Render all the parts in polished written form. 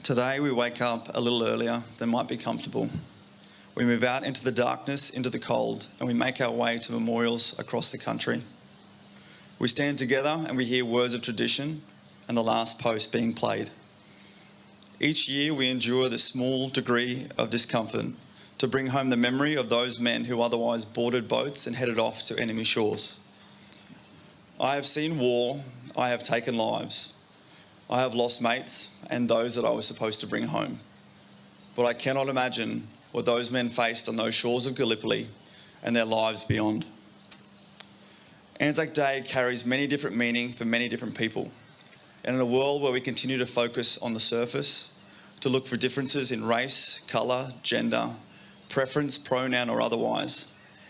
Today we wake up a little earlier than might be comfortable. We move out into the darkness, into the cold, and we make our way to memorials across the country. We stand together and we hear words of tradition and the last post being played. Each year we endure the small degree of discomfort to bring home the memory of those men who otherwise boarded boats and headed off to enemy shores. I have seen war, I have taken lives. I have lost mates and those that I was supposed to bring home. But I cannot imagine what those men faced on those shores of Gallipoli and their lives beyond. Anzac Day carries many different meanings for many different people. And in a world where we continue to focus on the surface, to look for differences in race, colour, gender, preference, pronoun or otherwise,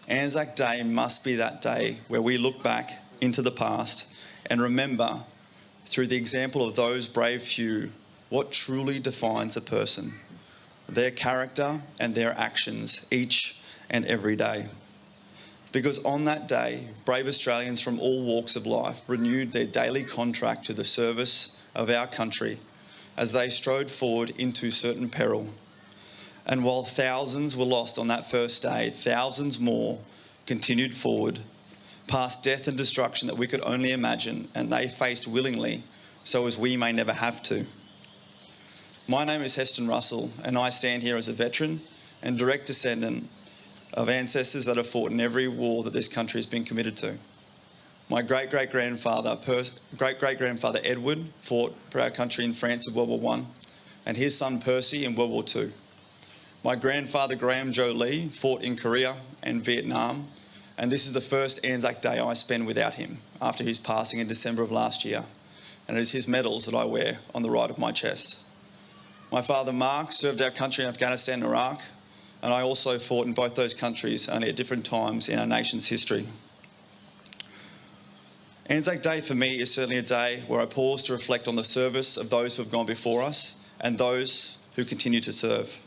Anzac Day must be that day where we look back into the past and remember, through the example of those brave few, what truly defines a person, their character and their actions each and every day. Because on that day, brave Australians from all walks of life renewed their daily contract to the service of our country as they strode forward into certain peril. And while thousands were lost on that first day, thousands more continued forward, past death and destruction that we could only imagine, and they faced willingly, so as we may never have to. My name is Heston Russell, and I stand here as a veteran and direct descendant of ancestors that have fought in every war that this country has been committed to. My great-great-grandfather Edward fought for our country in France in World War I, and his son Percy in World War II. My grandfather Graham Joe Lee fought in Korea and Vietnam, and this is the first Anzac Day I spend without him after his passing in December of last year, and it is his medals that I wear on the right of my chest. My father Mark served our country in Afghanistan and Iraq, and I also fought in both those countries, only at different times in our nation's history. Anzac Day for me is certainly a day where I pause to reflect on the service of those who have gone before us and those who continue to serve.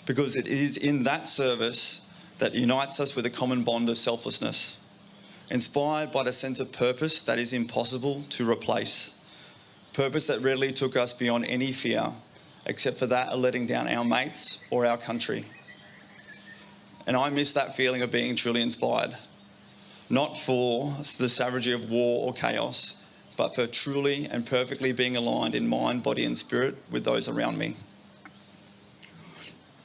Because it is in that service that unites us with a common bond of selflessness, inspired by the sense of purpose that is impossible to replace. Purpose that readily took us beyond any fear, except for that of letting down our mates or our country. And I miss that feeling of being truly inspired, not for the savagery of war or chaos, but for truly and perfectly being aligned in mind, body and spirit with those around me.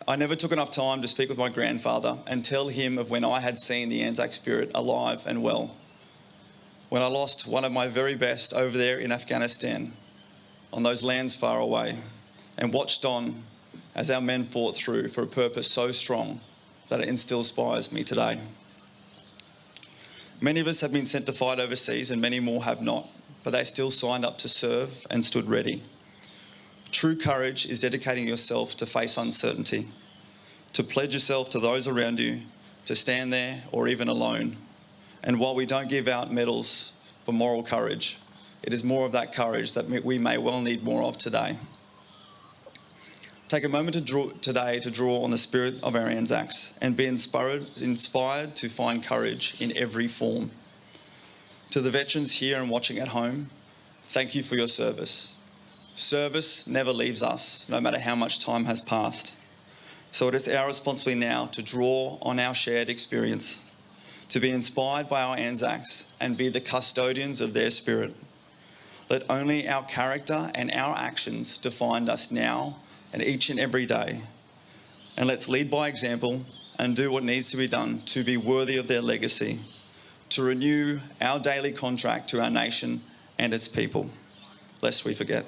I never took enough time to speak with my grandfather and tell him of when I had seen the Anzac spirit alive and well. When I lost one of my very best over there in Afghanistan, on those lands far away, and watched on as our men fought through for a purpose so strong that it still inspires me today. Many of us have been sent to fight overseas and many more have not, but they still signed up to serve and stood ready. True courage is dedicating yourself to face uncertainty, to pledge yourself to those around you, to stand there or even alone. And while we don't give out medals for moral courage, it is more of that courage that we may well need more of today. Take a moment today to draw on the spirit of our Anzacs and be inspired to find courage in every form. To the veterans here and watching at home, thank you for your service. Service never leaves us, no matter how much time has passed. So it is our responsibility now to draw on our shared experience, to be inspired by our Anzacs and be the custodians of their spirit. Let only our character and our actions define us now and each and every day. And let's lead by example and do what needs to be done to be worthy of their legacy, to renew our daily contract to our nation and its people, lest we forget.